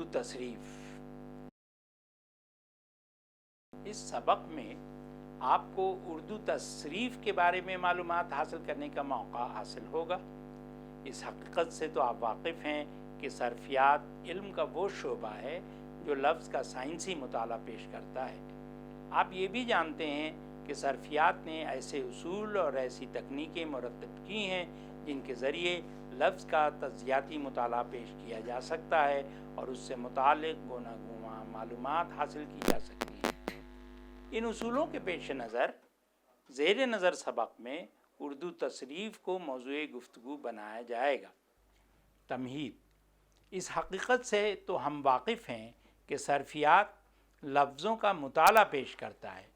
اردو تصریف۔ اس سبق میں آپ کو اردو تصریف کے بارے میں معلومات حاصل کرنے کا موقع حاصل ہوگا۔ اس حقیقت سے تو آپ واقف ہیں کہ صرفیات علم کا وہ شعبہ ہے جو لفظ کا سائنسی مطالعہ پیش کرتا ہے۔ آپ یہ بھی جانتے ہیں کہ صرفیات نے ایسے اصول اور ایسی تکنیکیں مرتب کی ہیں جن کے ذریعے لفظ کا تجزیاتی مطالعہ پیش کیا جا سکتا ہے اور اس سے متعلق گوناگون معلومات حاصل کی جا سکتی ہیں۔ ان اصولوں کے پیش نظر زیر نظر سبق میں اردو تصریف کو موضوع گفتگو بنایا جائے گا۔ تمہید: اس حقیقت سے تو ہم واقف ہیں کہ صرفیات لفظوں کا مطالعہ پیش کرتا ہے۔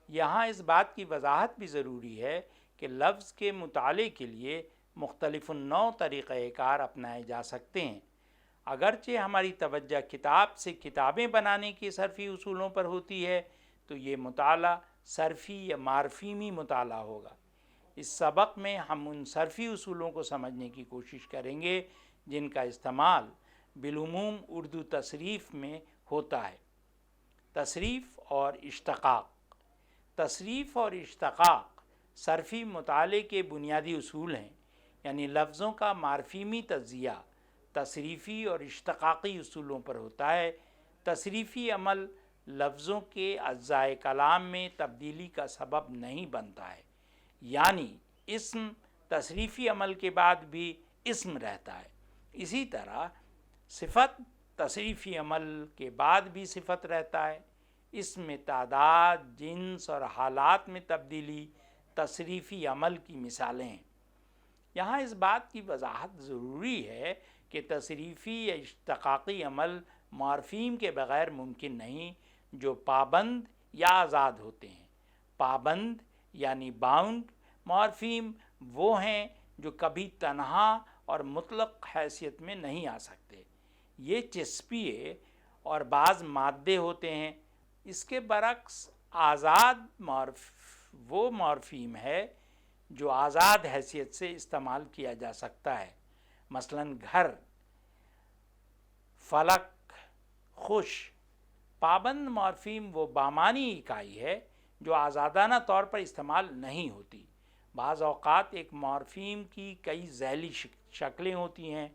یہاں اس بات کی وضاحت بھی ضروری ہے کہ لفظ کے مطالعے کے لیے مختلف النوع طریقہ کار اپنائے جا سکتے ہیں۔ اگرچہ ہماری توجہ کتاب سے کتابیں بنانے کے صرفی اصولوں پر ہوتی ہے تو یہ مطالعہ صرفی یا مارفیمی مطالعہ ہوگا۔ اس سبق میں ہم ان صرفی اصولوں کو سمجھنے کی کوشش کریں گے جن کا استعمال بالعموم اردو تصریف میں ہوتا ہے۔ تصریف اور اشتقاق۔ تصریف اور اشتقاق صرفی مطالعے کے بنیادی اصول ہیں، یعنی لفظوں کا مارفیمی تجزیہ تصریفی اور اشتقاقی اصولوں پر ہوتا ہے۔ تصریفی عمل لفظوں کے اجزائے کلام میں تبدیلی کا سبب نہیں بنتا ہے، یعنی اسم تصریفی عمل کے بعد بھی اسم رہتا ہے۔ اسی طرح صفت تصریفی عمل کے بعد بھی صفت رہتا ہے۔ اس میں تعداد، جنس اور حالات میں تبدیلی تصریفی عمل کی مثالیں ہیں۔ یہاں اس بات کی وضاحت ضروری ہے کہ تصریفی یا اشتقاقی عمل مورفیم کے بغیر ممکن نہیں جو پابند یا آزاد ہوتے ہیں۔ پابند یعنی باؤنڈ مورفیم وہ ہیں جو کبھی تنہا اور مطلق حیثیت میں نہیں آ سکتے، یہ چسپیے اور بعض مادے ہوتے ہیں۔ اس کے برعکس آزاد وہ مورفیم ہے جو آزاد حیثیت سے استعمال کیا جا سکتا ہے، مثلا گھر، فلک، خوش۔ پابند مورفیم وہ بامانی اکائی ہے جو آزادانہ طور پر استعمال نہیں ہوتی۔ بعض اوقات ایک مورفیم کی کئی ذیلی شکلیں ہوتی ہیں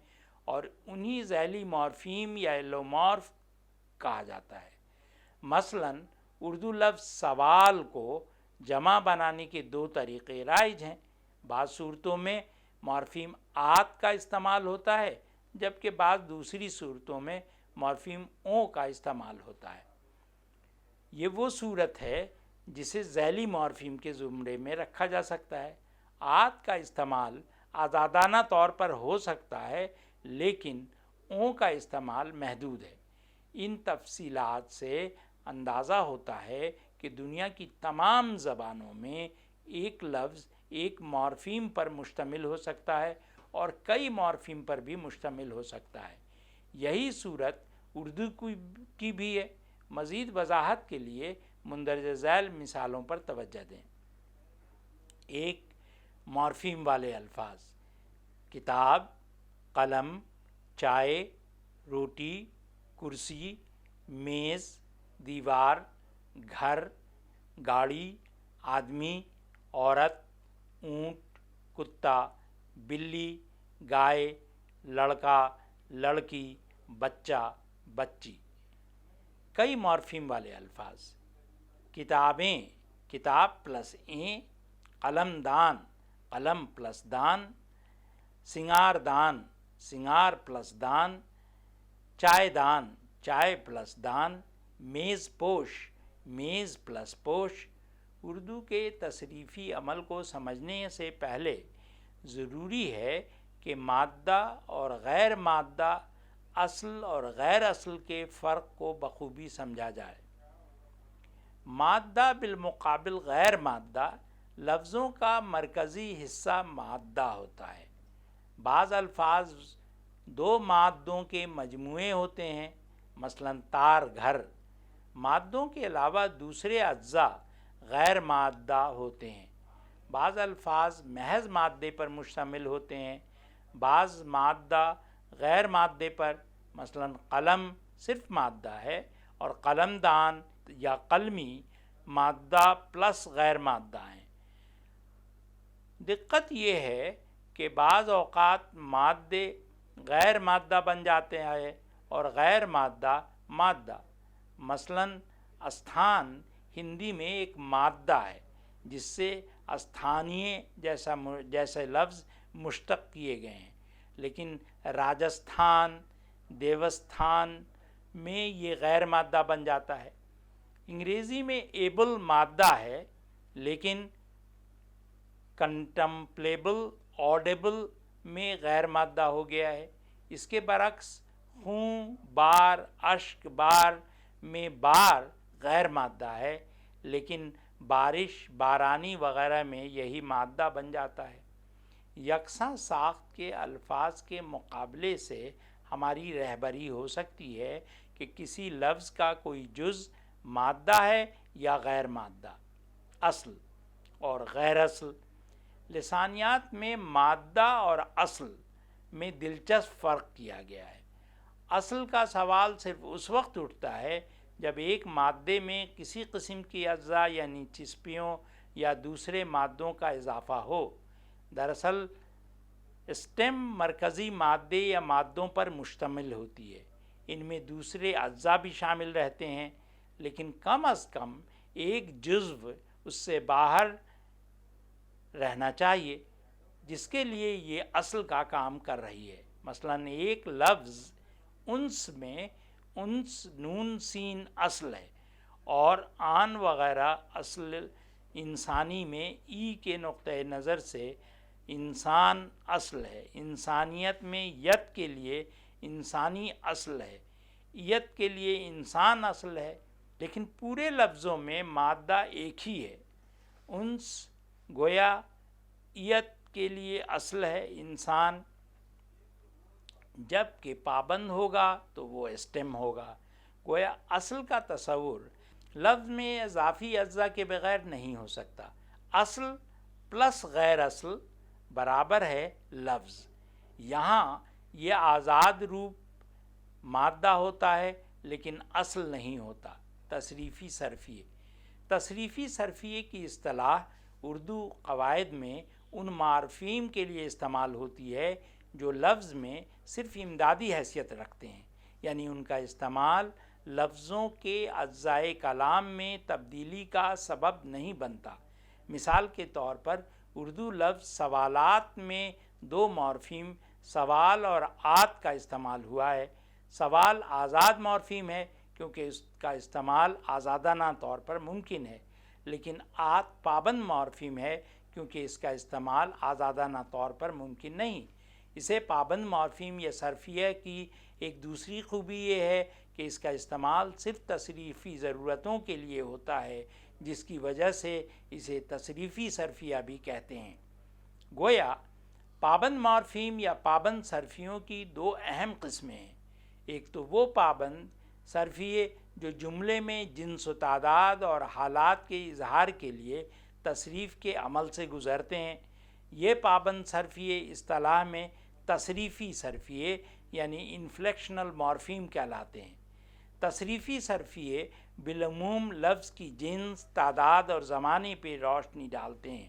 اور انہی ذیلی مورفیم یا ایلومورف کہا جاتا ہے۔ مثلا اردو لفظ سوال کو جمع بنانے کے دو طریقے رائج ہیں۔ بعض صورتوں میں مورفیم آت کا استعمال ہوتا ہے جبکہ بعض دوسری صورتوں میں مورفیم او کا استعمال ہوتا ہے۔ یہ وہ صورت ہے جسے ذیلی مورفیم کے زمرے میں رکھا جا سکتا ہے۔ آت کا استعمال آزادانہ طور پر ہو سکتا ہے لیکن او کا استعمال محدود ہے۔ ان تفصیلات سے اندازہ ہوتا ہے کہ دنیا کی تمام زبانوں میں ایک لفظ ایک مورفیم پر مشتمل ہو سکتا ہے اور کئی مورفیم پر بھی مشتمل ہو سکتا ہے۔ یہی صورت اردو کی بھی ہے۔ مزید وضاحت کے لیے مندرجہ ذیل مثالوں پر توجہ دیں۔ ایک، مورفیم والے الفاظ: کتاب، قلم، چائے، روٹی، کرسی، میز، دیوار، گھر، گاڑی، آدمی، عورت، اونٹ، کتا، بلی، گائے، لڑکا، لڑکی، بچہ، بچی۔ کئی مورفیم والے الفاظ: کتابیں، کتاب پلس این، قلم دان، قلم پلس دان، سنگار دان، سنگار پلس دان، چائے دان، چائے پلس دان، میز پوش، میز پلس پوش۔ اردو کے تصریفی عمل کو سمجھنے سے پہلے ضروری ہے کہ مادہ اور غیر مادہ، اصل اور غیر اصل کے فرق کو بخوبی سمجھا جائے۔ مادہ بالمقابل غیر مادہ، لفظوں کا مرکزی حصہ مادہ ہوتا ہے۔ بعض الفاظ دو مادوں کے مجموعے ہوتے ہیں، مثلا تار، گھر۔ مادوں کے علاوہ دوسرے اجزاء غیر مادہ ہوتے ہیں۔ بعض الفاظ محض مادے پر مشتمل ہوتے ہیں، بعض مادہ غیر مادے پر، مثلا قلم صرف مادہ ہے اور قلم دان یا قلمی مادہ پلس غیر مادہ ہیں۔ دقت یہ ہے کہ بعض اوقات مادے غیر مادہ بن جاتے ہیں اور غیر مادہ مادہ۔ مثلاً استھان ہندی میں ایک مادہ ہے جس سے استھانیہ جیسے لفظ مشتق کیے گئے ہیں، لیکن راجستھان، دیوستھان میں یہ غیر مادہ بن جاتا ہے۔ انگریزی میں ایبل مادہ ہے لیکن کنٹمپلیبل آڈیبل میں غیر مادہ ہو گیا ہے۔ اس کے برعکس خون، بار، اشک بار میں بار غیر مادہ ہے لیکن بارش، بارانی وغیرہ میں یہی مادہ بن جاتا ہے۔ یکساں ساخت کے الفاظ کے مقابلے سے ہماری رہبری ہو سکتی ہے کہ کسی لفظ کا کوئی جز مادہ ہے یا غیر مادہ، اصل اور غیر اصل۔ لسانیات میں مادہ اور اصل میں دلچسپ فرق کیا گیا ہے۔ اصل کا سوال صرف اس وقت اٹھتا ہے جب ایک مادے میں کسی قسم کی اجزاء یعنی چسپیوں یا دوسرے مادوں کا اضافہ ہو۔ دراصل اسٹیم مرکزی مادے یا مادوں پر مشتمل ہوتی ہے، ان میں دوسرے اجزاء بھی شامل رہتے ہیں، لیکن کم از کم ایک جزو اس سے باہر رہنا چاہیے جس کے لیے یہ اصل کا کام کر رہی ہے۔ مثلاً ایک لفظ انس میں انس نون سین اصل ہے اور آن وغیرہ اصل، انسانی میں ای کے نقطۂ نظر سے انسان اصل ہے۔ انسانیت میں یت کے لیے انسانی اصل ہے، یت کے لیے انسان اصل ہے، لیکن پورے لفظوں میں مادہ ایک ہی ہے۔ انس گویا یت کے لیے اصل ہے انسان، جب کہ پابند ہوگا تو وہ اسٹیم ہوگا۔ گویا اصل کا تصور لفظ میں اضافی اجزاء کے بغیر نہیں ہو سکتا۔ اصل پلس غیر اصل برابر ہے لفظ۔ یہاں یہ آزاد روپ مادہ ہوتا ہے لیکن اصل نہیں ہوتا۔ تصریفی صرفیے۔ تصریفی صرفیے کی اصطلاح اردو قواعد میں ان معرفین کے لیے استعمال ہوتی ہے جو لفظ میں صرف امدادی حیثیت رکھتے ہیں، یعنی ان کا استعمال لفظوں کے اجزائے کلام میں تبدیلی کا سبب نہیں بنتا۔ مثال کے طور پر اردو لفظ سوالات میں دو مورفیم سوال اور آت کا استعمال ہوا ہے۔ سوال آزاد مورفیم ہے کیونکہ اس کا استعمال آزادانہ طور پر ممکن ہے، لیکن آت پابند مورفیم ہے کیونکہ اس کا استعمال آزادانہ طور پر ممکن نہیں۔ اسے پابند مورفیم یا صرفیہ کی ایک دوسری خوبی یہ ہے کہ اس کا استعمال صرف تصریفی ضرورتوں کے لیے ہوتا ہے، جس کی وجہ سے اسے تصریفی صرفیہ بھی کہتے ہیں۔ گویا پابند مورفیم یا پابند صرفیوں کی دو اہم قسمیں ہیں۔ ایک تو وہ پابند صرفیے جو جملے میں جنس و تعداد اور حالات کے اظہار کے لیے تصریف کے عمل سے گزرتے ہیں۔ یہ پابند صرفیے اصطلاح میں تصریفی صرفیے یعنی انفلیکشنل مورفیم کہلاتے ہیں۔ تصریفی صرفیے بالعموم لفظ کی جنس، تعداد اور زمانے پہ روشنی ڈالتے ہیں۔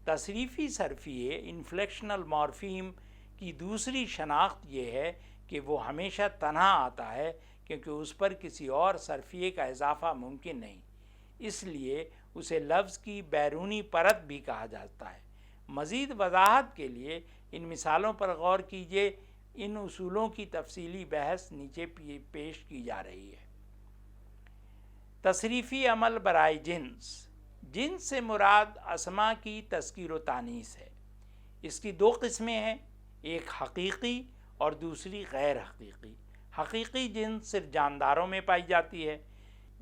تصریفی صرفیے انفلیکشنل مورفیم کی دوسری شناخت یہ ہے کہ وہ ہمیشہ تنہا آتا ہے کیونکہ اس پر کسی اور صرفیے کا اضافہ ممکن نہیں، اس لیے اسے لفظ کی بیرونی پرت بھی کہا جاتا ہے۔ مزید وضاحت کے لیے ان مثالوں پر غور کیجیے۔ ان اصولوں کی تفصیلی بحث نیچے پیش کی جا رہی ہے۔ تصریفی عمل برائے جنس۔ جنس سے مراد اسما کی تذکیر و تانیث ہے۔ اس کی دو قسمیں ہیں، ایک حقیقی اور دوسری غیر حقیقی۔ حقیقی جنس صرف جانداروں میں پائی جاتی ہے،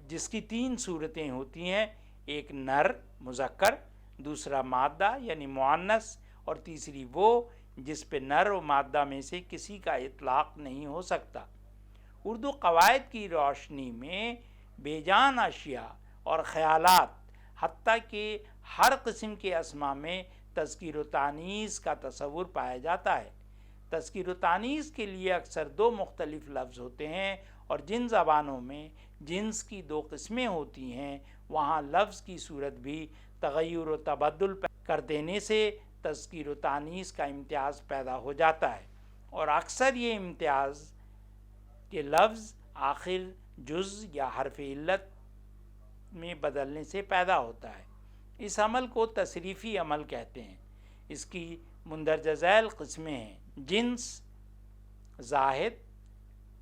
جس کی تین صورتیں ہوتی ہیں، ایک نر مذکر، دوسرا مادہ یعنی مؤنث، اور تیسری وہ جس پہ نر و مادہ میں سے کسی کا اطلاق نہیں ہو سکتا۔ اردو قواعد کی روشنی میں بے جان اشیاء اور خیالات، حتیٰ کہ ہر قسم کے اسما میں تذکیر و تانیث کا تصور پایا جاتا ہے۔ تذکیر و تانیث کے لیے اکثر دو مختلف لفظ ہوتے ہیں اور جن زبانوں میں جنس کی دو قسمیں ہوتی ہیں وہاں لفظ کی صورت بھی تغیر و تبدل کر دینے سے تذکیر و تانیث کا امتیاز پیدا ہو جاتا ہے، اور اکثر یہ امتیاز کہ لفظ آخر جز یا حرف علت میں بدلنے سے پیدا ہوتا ہے۔ اس عمل کو تصریفی عمل کہتے ہیں۔ اس کی مندرجہ ذیل قسمیں ہیں: جنس زاہد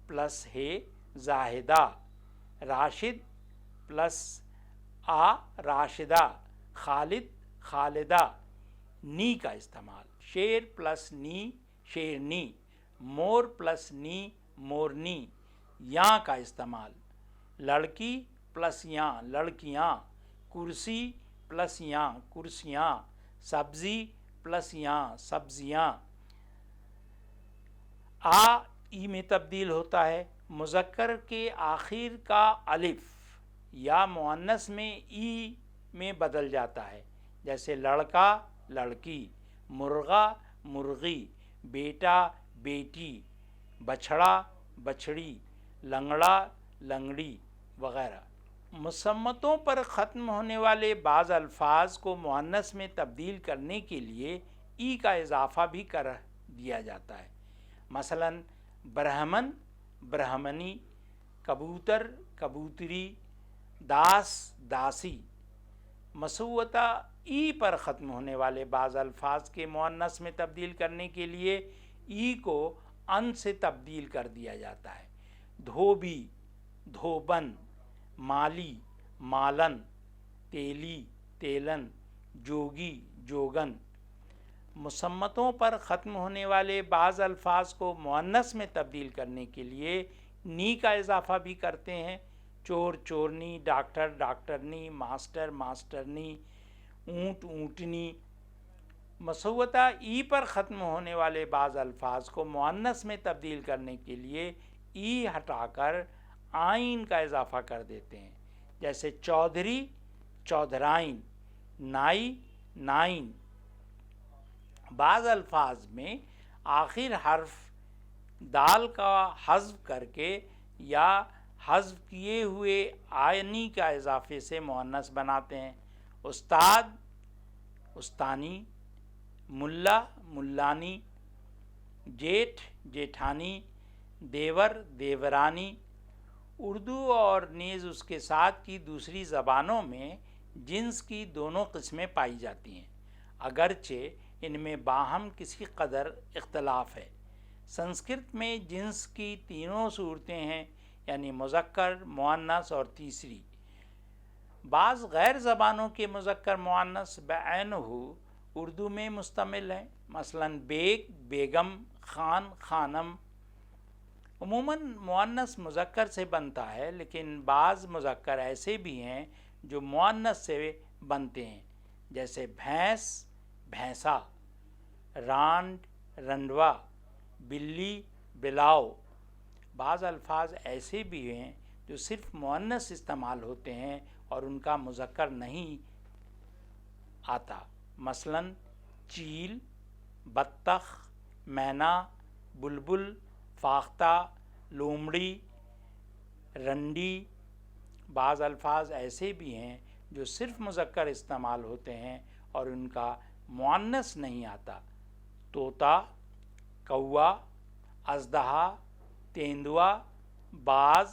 پلس ہے زاہدہ، راشد پلس آ راشدہ، خالد خالدہ، نی کا استعمال، شیر پلس نی شیرنی، مور پلس نی مورنی، یاں کا استعمال، لڑکی پلس یاں لڑکیاں، کرسی پلس یاں کرسیاں، سبزی پلس یاں سبزیاں۔ آ ای میں تبدیل ہوتا ہے، مذکر کے آخر کا الف یا مؤنث میں ای میں بدل جاتا ہے، جیسے لڑکا لڑکی، مرغا مرغی، بیٹا بیٹی، بچھڑا بچھڑی، لنگڑا لنگڑی وغیرہ۔ مسمتوں پر ختم ہونے والے بعض الفاظ کو مؤنث میں تبدیل کرنے کے لیے ای کا اضافہ بھی کر دیا جاتا ہے، مثلا برہمن برہمنی، کبوتر کبوتری، داس داسی۔ مسوتہ ای پر ختم ہونے والے بعض الفاظ کے مؤنث میں تبدیل کرنے کے لیے ای کو ان سے تبدیل کر دیا جاتا ہے، دھوبی دھوبن، مالی مالن، تیلی تیلن، جوگی جوگن۔ مسمتوں پر ختم ہونے والے بعض الفاظ کو مؤنث میں تبدیل کرنے کے لیے نی کا اضافہ بھی کرتے ہیں، چور چورنی، ڈاکٹر ڈاکٹرنی، ماسٹر ماسٹرنی، اونٹ اونٹنی۔ مسوتہ ای پر ختم ہونے والے بعض الفاظ کو مؤنث میں تبدیل کرنے کے لیے ای ہٹا کر آئین کا اضافہ کر دیتے ہیں، جیسے چودھری چودھرائن، نائی نائن۔ بعض الفاظ میں آخر حرف دال کا حذف کر کے یا حذف کیے ہوئے آئینی کا اضافے سے مؤنث بناتے ہیں، استاد استانی، ملا ملانی، جیٹھ جیٹھانی، دیور دیورانی۔ اردو اور نیز اس کے ساتھ کی دوسری زبانوں میں جنس کی دونوں قسمیں پائی جاتی ہیں، اگرچہ ان میں باہم کسی قدر اختلاف ہے۔ سنسکرت میں جنس کی تینوں صورتیں ہیں، یعنی مذکر مؤنث اور تیسری۔ بعض غیر زبانوں کے مذکر مؤنث بعینہ اردو میں مستعمل ہیں، مثلا بیگ بیگم، خان خانم۔ عموماً مؤنث مذکر سے بنتا ہے، لیکن بعض مذکر ایسے بھی ہیں جو مؤنث سے بنتے ہیں، جیسے بھینس بھینسا، رانڈ رنڈوا، بلی بلاؤ۔ بعض الفاظ ایسے بھی ہیں جو صرف مؤنث استعمال ہوتے ہیں اور ان کا مذکر نہیں آتا، مثلا چیل، بطخ، مینا، بلبل، فاختہ، لومڑی، رنڈی۔ بعض الفاظ ایسے بھی ہیں جو صرف مذکر استعمال ہوتے ہیں اور ان کا مؤنث نہیں آتا، طوطا، کوا، اژدہا، تیندوا، باز،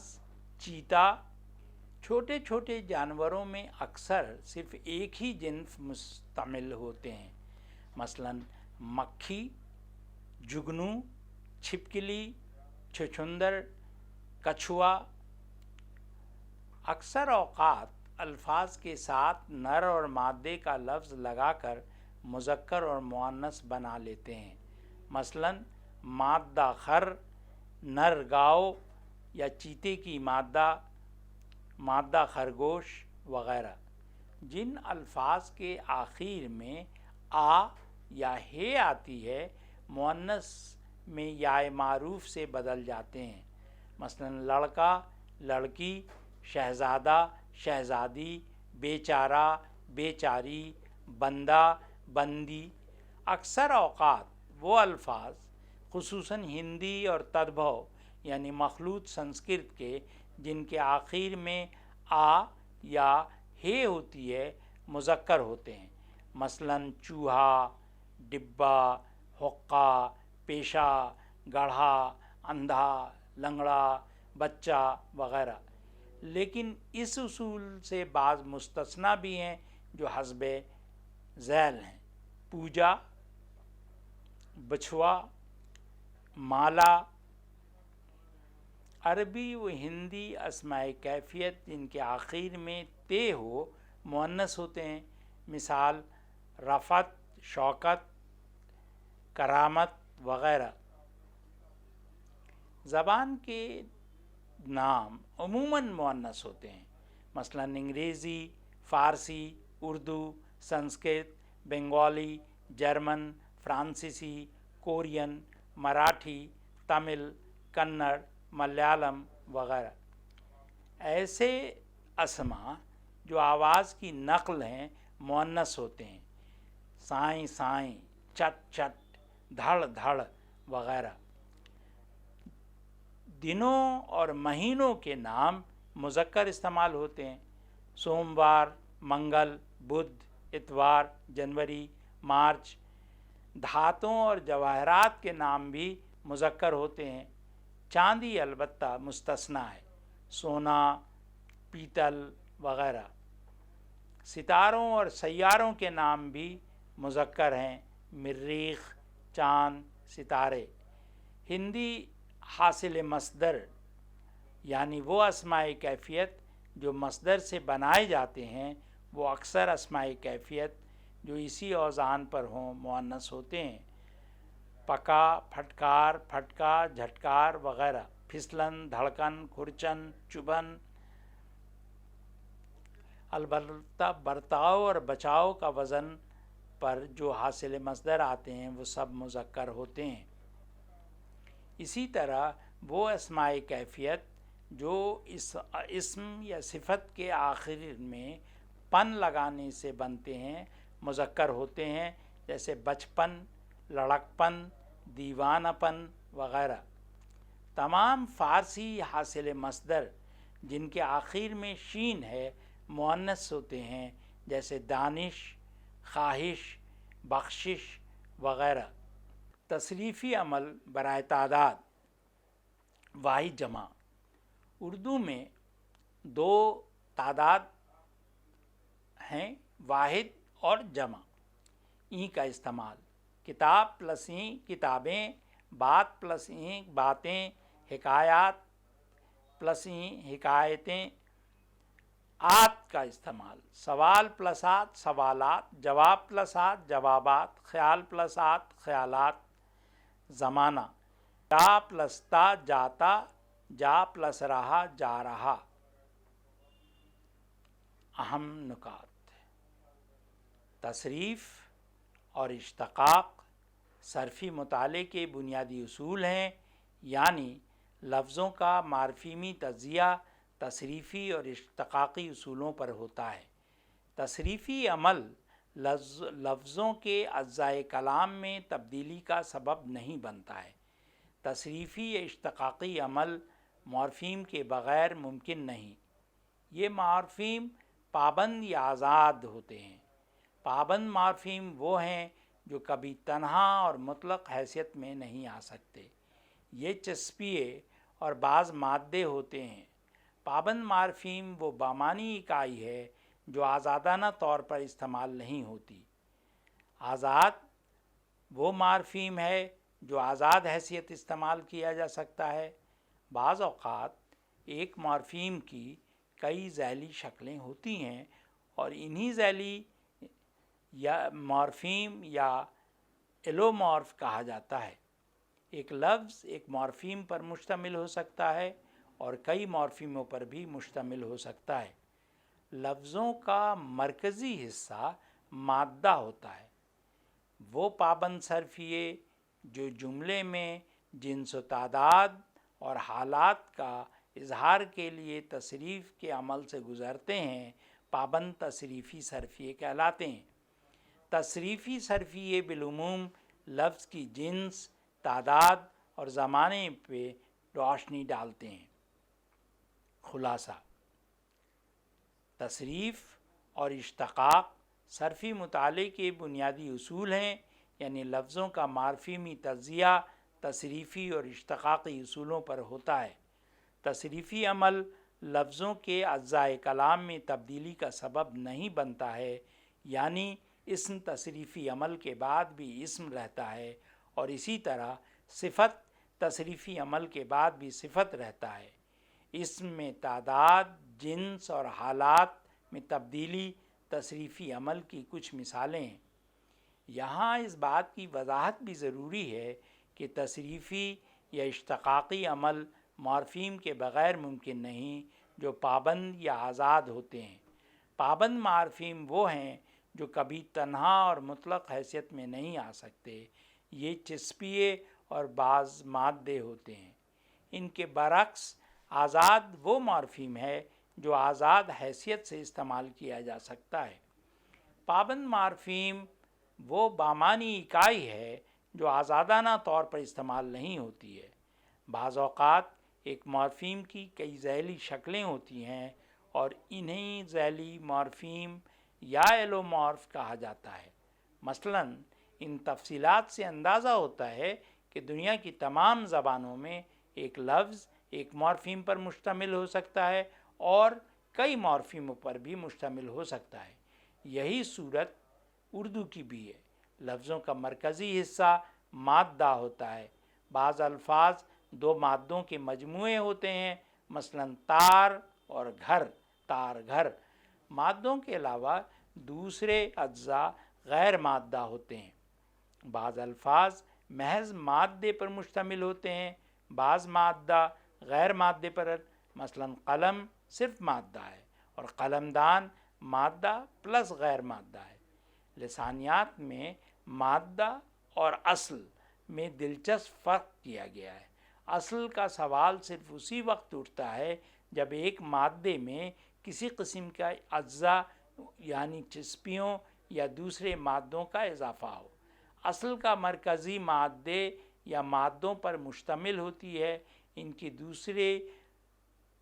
چیتا۔ چھوٹے چھوٹے جانوروں میں اکثر صرف ایک ہی جنس مستعمل ہوتے ہیں، مثلا مکھی، جگنو، چھپکلی، چھچھندر، کچھوا۔ اکثر اوقات الفاظ کے ساتھ نر اور مادے کا لفظ لگا کر مذکر اور مؤنث بنا لیتے ہیں، مثلا مادہ خر، نر گاؤ، یا چیتے کی مادہ خرگوش وغیرہ۔ جن الفاظ کے آخر میں آ یا ہے آتی ہے مؤنث میں یا معروف سے بدل جاتے ہیں، مثلا لڑکا لڑکی، شہزادہ شہزادی، بیچارہ بیچاری، بندہ بندی۔ اکثر اوقات وہ الفاظ خصوصاً ہندی اور تدبھو یعنی مخلوط سنسکرت کے جن کے آخر میں آ یا ہے ہوتی ہے مذکر ہوتے ہیں، مثلاً چوہا، ڈبہ، حقہ، پیشہ، گڑھا، اندھا، لنگڑا، بچہ وغیرہ۔ لیکن اس اصول سے بعض مستثنیٰ بھی ہیں جو حسب ذیل ہیں: پوجا، بچھوا، مالا۔ عربی و ہندی اسماء کیفیت جن کے آخر میں تے ہو مؤنث ہوتے ہیں، مثال رفعت، شوکت، کرامت وغیرہ۔ زبان کے نام عموماً مؤنث ہوتے ہیں، مثلاً انگریزی، فارسی، اردو، سنسکرت، بنگالی، جرمن، فرانسیسی، کورین، مراٹھی، تمل، کنڑ، ملیالم وغیرہ۔ ایسے اسما جو آواز کی نقل ہیں مؤنث ہوتے ہیں، سائیں سائیں، چٹ چٹ، دھڑ دھڑ وغیرہ۔ دنوں اور مہینوں کے نام مذکر استعمال ہوتے ہیں، سوموار، منگل، بدھ، اتوار، جنوری، مارچ۔ دھاتوں اور جواہرات کے نام بھی مذکر ہوتے ہیں، چاندی البتہ مستثنیٰ ہے، سونا، پیتل وغیرہ۔ ستاروں اور سیاروں کے نام بھی مذکر ہیں، مریخ، چاند، ستارے۔ ہندی حاصل مصدر یعنی وہ اسماء کیفیت جو مصدر سے بنائے جاتے ہیں وہ اکثر اسماء کیفیت جو اسی اوزان پر ہوں مؤنث ہوتے ہیں، پکا، پھٹکار، پھٹکا، جھٹکار وغیرہ۔ پھسلن، دھڑکن، کھرچن، چبھن۔ البتہ برتاؤ اور بچاؤ کا وزن پر جو حاصل مصدر آتے ہیں وہ سب مذکر ہوتے ہیں۔ اسی طرح وہ اسماء کیفیت جو اس اسم یا صفت کے آخر میں پن لگانے سے بنتے ہیں مذکر ہوتے ہیں، جیسے بچپن، لڑکپن، دیوانہ پن وغیرہ۔ تمام فارسی حاصل مصدر جن کے آخر میں شین ہے مؤنث ہوتے ہیں، جیسے دانش، خواہش، بخشش وغیرہ۔ تصریفی عمل برائے تعداد، واحد جمع۔ اردو میں دو تعداد ہیں، واحد اور جمع۔ ای کا استعمال: کتاب پلس ای کتابیں، بات پلس ای باتیں، حکایات پلس ای حکایتیں۔ آت کا استعمال: سوال پلس آت سوالات، جواب پلس آت جوابات، خیال پلس آت خیالات۔ زمانہ: جا پلس تا جاتا، جا پلس رہا جا رہا۔ اہم نکات: تصریف اور اشتقاق صرفی مطالعے کے بنیادی اصول ہیں، یعنی لفظوں کا مارفیمی تجزیہ تصریفی اور اشتقاقی اصولوں پر ہوتا ہے۔ تصریفی عمل لفظوں کے اجزائے کلام میں تبدیلی کا سبب نہیں بنتا ہے۔ تصریفی یا اشتقاقی عمل مورفیم کے بغیر ممکن نہیں۔ یہ مورفیم پابند یا آزاد ہوتے ہیں۔ پابند مورفیم وہ ہیں جو کبھی تنہا اور مطلق حیثیت میں نہیں آ سکتے، یہ چسپیے اور بعض مادے ہوتے ہیں۔ پابند مورفیم وہ بامانی اکائی ہے جو آزادانہ طور پر استعمال نہیں ہوتی۔ آزاد وہ مورفیم ہے جو آزاد حیثیت استعمال کیا جا سکتا ہے۔ بعض اوقات ایک مورفیم کی کئی ذیلی شکلیں ہوتی ہیں اور انہی ذیلی یا مورفیم یا ایلومورف کہا جاتا ہے۔ ایک لفظ ایک مورفیم پر مشتمل ہو سکتا ہے اور کئی مورفیموں پر بھی مشتمل ہو سکتا ہے۔ لفظوں کا مرکزی حصہ مادہ ہوتا ہے۔ وہ پابند صرفیے جو جملے میں جنس و تعداد اور حالات کا اظہار کے لیے تصریف کے عمل سے گزرتے ہیں پابند تصریفی صرفیے کہلاتے ہیں۔ تصریفی صرفیے بالعموم لفظ کی جنس، تعداد اور زمانے پہ روشنی ڈالتے ہیں۔ خلاصہ: تصریف اور اشتقاق صرفی مطالعے کے بنیادی اصول ہیں، یعنی لفظوں کا مارفیمی تجزیہ تصریفی اور اشتقاقی اصولوں پر ہوتا ہے۔ تصریفی عمل لفظوں کے اجزائے کلام میں تبدیلی کا سبب نہیں بنتا ہے، یعنی اسم تصریفی عمل کے بعد بھی اسم رہتا ہے، اور اسی طرح صفت تصریفی عمل کے بعد بھی صفت رہتا ہے۔ اسم میں تعداد، جنس اور حالات میں تبدیلی تصریفی عمل کی کچھ مثالیں ہیں۔ یہاں اس بات کی وضاحت بھی ضروری ہے کہ تصریفی یا اشتقاقی عمل مورفیم کے بغیر ممکن نہیں جو پابند یا آزاد ہوتے ہیں۔ پابند مورفیم وہ ہیں جو کبھی تنہا اور مطلق حیثیت میں نہیں آ سکتے، یہ چسپیے اور بعض مادے ہوتے ہیں۔ ان کے برعکس آزاد وہ مورفیم ہے جو آزاد حیثیت سے استعمال کیا جا سکتا ہے۔ پابند مورفیم وہ بامانی اکائی ہے جو آزادانہ طور پر استعمال نہیں ہوتی ہے۔ بعض اوقات ایک مورفیم کی کئی ذیلی شکلیں ہوتی ہیں اور انہیں ذیلی مورفیم یا ایلومورف کہا جاتا ہے۔ مثلاً ان تفصیلات سے اندازہ ہوتا ہے کہ دنیا کی تمام زبانوں میں ایک لفظ ایک مورفیم پر مشتمل ہو سکتا ہے اور کئی مورفیموں پر بھی مشتمل ہو سکتا ہے۔ یہی صورت اردو کی بھی ہے۔ لفظوں کا مرکزی حصہ مادہ ہوتا ہے۔ بعض الفاظ دو مادوں کے مجموعے ہوتے ہیں، مثلاً تار اور گھر، تار گھر۔ مادوں کے علاوہ دوسرے اجزاء غیر مادہ ہوتے ہیں۔ بعض الفاظ محض مادے پر مشتمل ہوتے ہیں، بعض مادہ غیر مادے پر، مثلاً قلم صرف مادہ ہے اور قلمدان مادہ پلس غیر مادہ ہے۔ لسانیات میں مادہ اور اصل میں دلچسپ فرق کیا گیا ہے۔ اصل کا سوال صرف اسی وقت اٹھتا ہے جب ایک مادے میں کسی قسم کا اجزاء یعنی چسپیوں یا دوسرے مادوں کا اضافہ ہو۔ اصل کا مرکزی مادے یا مادوں پر مشتمل ہوتی ہے، ان کی دوسرے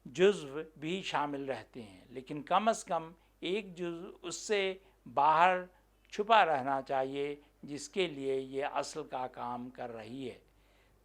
جزو بھی شامل رہتے ہیں، لیکن کم از کم ایک جزو اس سے باہر چھپا رہنا چاہیے جس کے لیے یہ اصل کا کام کر رہی ہے۔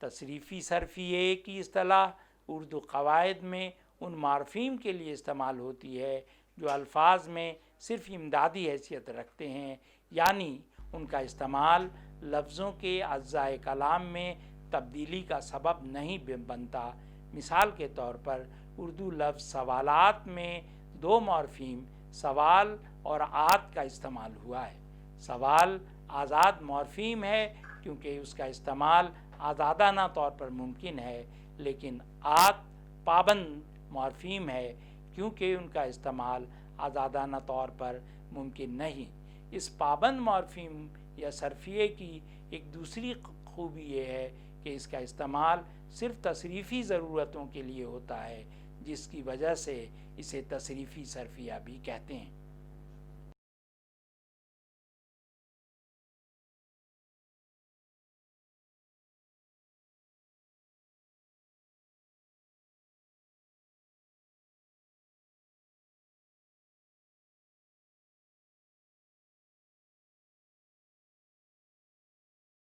تصریفی صرفیے کی اصطلاح اردو قواعد میں ان مورفیم کے لیے استعمال ہوتی ہے جو الفاظ میں صرف امدادی حیثیت رکھتے ہیں، یعنی ان کا استعمال لفظوں کے اجزائے کلام میں تبدیلی کا سبب نہیں بنتا۔ مثال کے طور پر اردو لفظ سوالات میں دو مورفیم سوال اور آت کا استعمال ہوا ہے۔ سوال آزاد مورفیم ہے کیونکہ اس کا استعمال آزادانہ طور پر ممکن ہے، لیکن آت پابند مورفیم ہے کیونکہ ان کا استعمال آزادانہ طور پر ممکن نہیں۔ اس پابند مورفیم یا صرفیے کی ایک دوسری خوبی یہ ہے کہ اس کا استعمال صرف تصریفی ضرورتوں کے لیے ہوتا ہے، جس کی وجہ سے اسے تصریفی صرفیہ بھی کہتے ہیں۔